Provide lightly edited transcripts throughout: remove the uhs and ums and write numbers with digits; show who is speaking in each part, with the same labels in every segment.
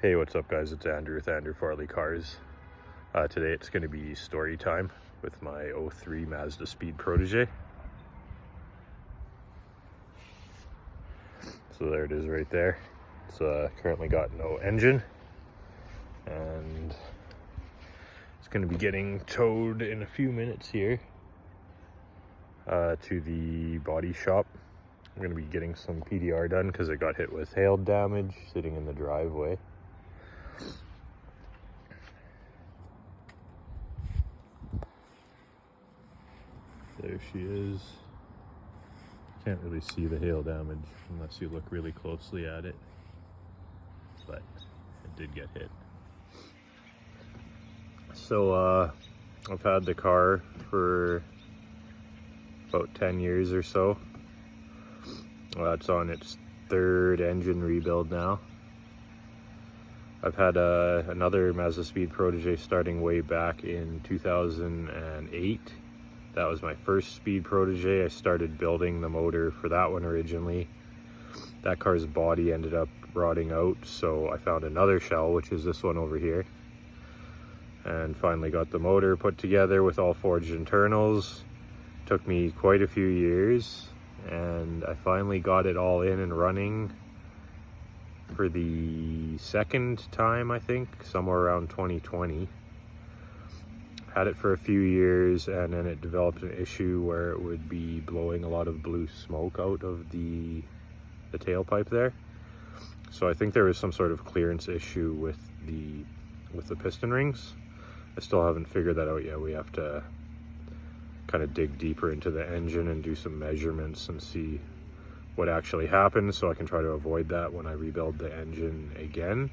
Speaker 1: Hey, what's up guys? It's Andrew with Andrew Farley Cars. Today it's going to be story time with my 03 Mazdaspeed Protege. So there it is right there. It's currently got no engine and it's going to be getting towed in a few minutes here to the body shop. I'm going to be getting some PDR done because it got hit with hail damage sitting in the driveway. There she is. Can't really see the hail damage unless you look really closely at it, but it did get hit. So I've had the car for about 10 years or so. It's on its third engine rebuild now. I've had another Mazdaspeed Protege starting way back in 2008. That was my first Speed Protege. I started building the motor for that one originally. That car's body ended up rotting out, so I found another shell, which is this one over here. And finally got the motor put together with all forged internals. Took me quite a few years, and I finally got it all in and running for the second time, I think, somewhere around 2020. Had it for a few years, and then it developed an issue where it would be blowing a lot of blue smoke out of the tailpipe there. So I think there was some sort of clearance issue with the piston rings. I still haven't figured that out yet. We have to kind of dig deeper into the engine and do some measurements and see what actually happened, so I can try to avoid that when I rebuild the engine again.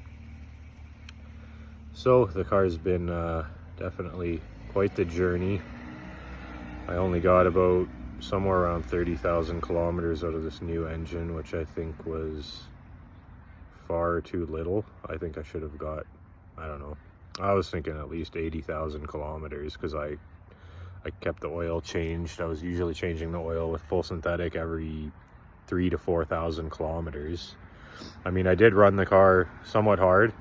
Speaker 1: So the car's been definitely quite the journey. I only got about somewhere around 30,000 kilometers out of this new engine, which I think was far too little. I think I should have got, I don't know, I was thinking at least 80,000 kilometers because I kept the oil changed. I was usually changing the oil with full synthetic every 3,000 to 4,000 kilometers. I mean, I did run the car somewhat hard.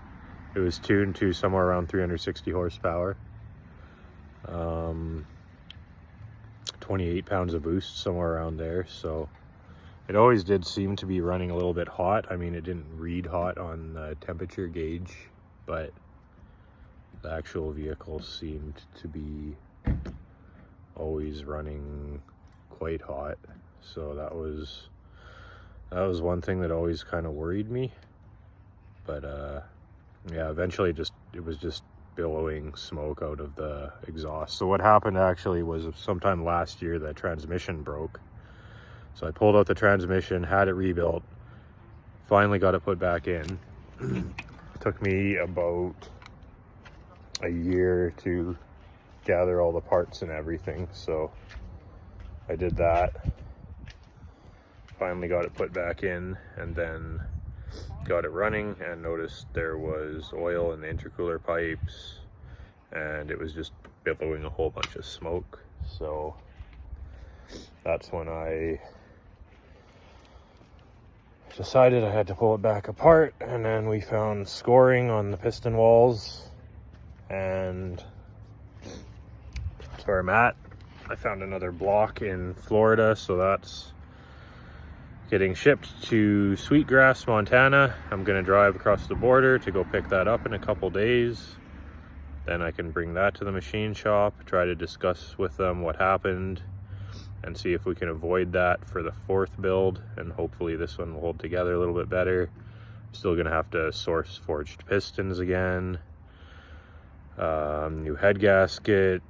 Speaker 1: It was tuned to somewhere around 360 horsepower. 28 pounds of boost, somewhere around there. So it always did seem to be running a little bit hot. I mean, it didn't read hot on the temperature gauge, but the actual vehicle seemed to be always running quite hot. So that was one thing that always kind of worried me. But yeah, eventually it was just billowing smoke out of the exhaust. So what happened actually was sometime last year the transmission broke. So I pulled out the transmission, had it rebuilt, finally got it put back in. Took me about a year to gather all the parts and everything, so I did that. Finally got it put back in, and then got it running and noticed there was oil in the intercooler pipes and it was just billowing a whole bunch of smoke. So that's when I decided I had to pull it back apart, and then we found scoring on the piston walls, and that's where I'm at. I found another block in Florida, so that's getting shipped to Sweetgrass, Montana. I'm gonna drive across the border to go pick that up in a couple days. Then I can bring that to the machine shop, try to discuss with them what happened, and see if we can avoid that for the fourth build, and hopefully this one will hold together a little bit better. I'm still gonna have to source forged pistons again, new head gasket,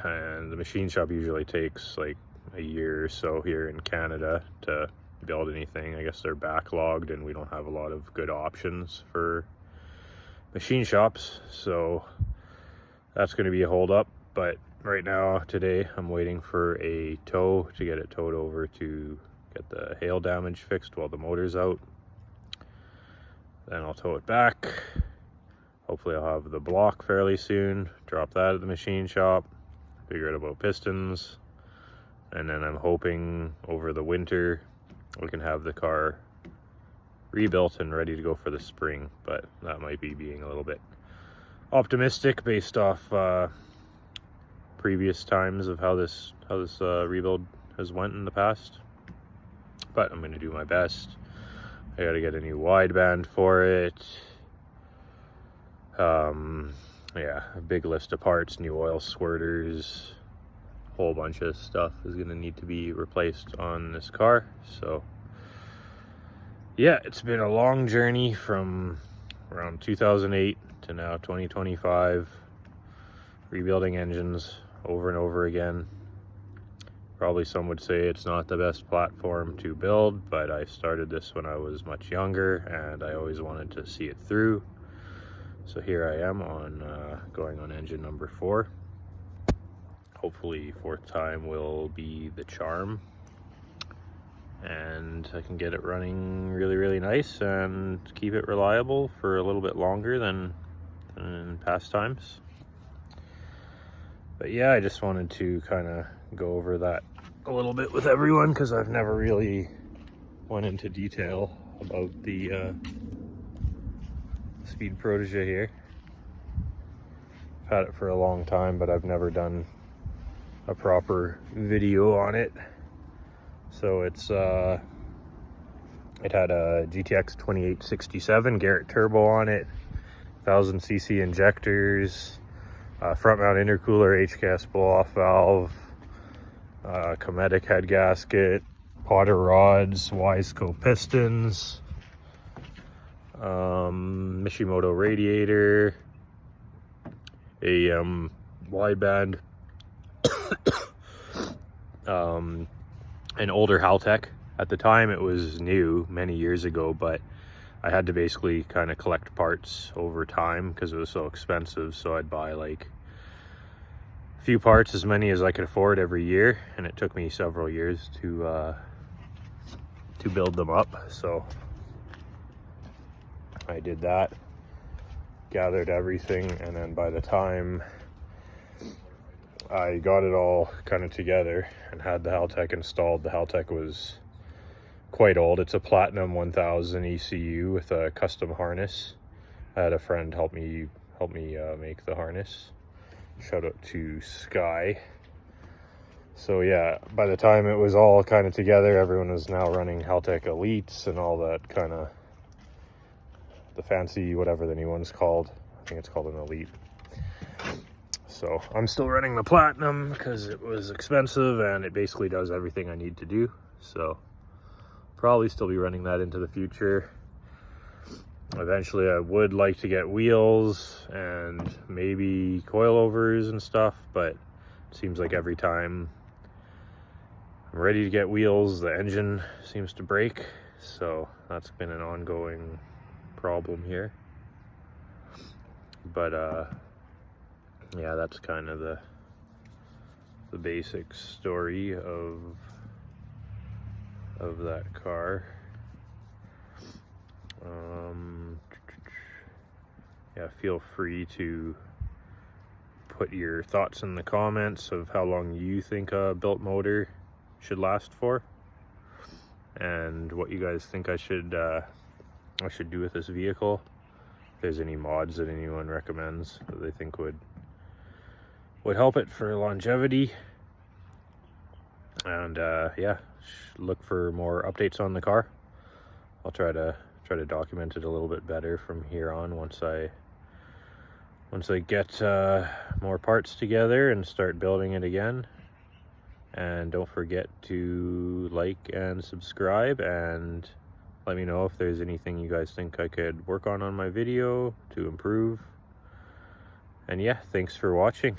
Speaker 1: and the machine shop usually takes like a year or so here in Canada to build anything. I guess they're backlogged and we don't have a lot of good options for machine shops, so that's going to be a hold up. But right now, today, I'm waiting for a tow to get it towed over to get the hail damage fixed while the motor's out. Then I'll tow it back. Hopefully I'll have the block fairly soon, drop that at the machine shop, figure out about pistons, and then I'm hoping over the winter we can have the car rebuilt and ready to go for the spring, but that might be being a little bit optimistic based off previous times of how this rebuild has went in the past. But I'm going to do my best. I got to get a new wideband for it. Yeah, a big list of parts, new oil squirters, whole bunch of stuff is going to need to be replaced on this car. So yeah, it's been a long journey from around 2008 to now 2025, rebuilding engines over and over again. Probably some would say it's not the best platform to build, but I started this when I was much younger and I always wanted to see it through. So here I am on going on engine number 4. Hopefully 4th time will be the charm, and I can get it running really, really nice and keep it reliable for a little bit longer than in past times. But yeah, I just wanted to kind of go over that a little bit with everyone because I've never really went into detail about the Speed Protege here. I've had it for a long time, but I've never done a proper video on it. So it's it had a GTX 2867 Garrett turbo on it, 1000cc injectors, front mount intercooler, HCAS blow-off valve, Cometic head gasket, Potter rods, Wiseco pistons, Mishimoto radiator, a wideband, an older Haltech. At the time it was new many years ago, but I had to basically kind of collect parts over time because it was so expensive. So I'd buy like a few parts, as many as I could afford every year, and it took me several years to build them up. So I did that, gathered everything, and then by the time I got it all kind of together and had the Haltech installed, the Haltech was quite old. It's a Platinum 1000 ECU with a custom harness. I had a friend help me make the harness. Shout out to Sky. So yeah, by the time it was all kind of together, everyone was now running Haltech Elites and all that kind of, the fancy, whatever the new one's called. I think it's called an Elite. So I'm still running the Platinum because it was expensive and it basically does everything I need to do. So probably still be running that into the future. Eventually I would like to get wheels and maybe coilovers and stuff, but it seems like every time I'm ready to get wheels, the engine seems to break. So that's been an ongoing problem here. But yeah, that's kind of the basic story of that car. Yeah, feel free to put your thoughts in the comments of how long you think a built motor should last for, and what you guys think I should do with this vehicle. If there's any mods that anyone recommends that they think would help it for longevity. And yeah, look for more updates on the car. I'll try to document it a little bit better from here on once I get more parts together and start building it again. And don't forget to like and subscribe, and let me know if there's anything you guys think I could work on my video to improve. And yeah, thanks for watching.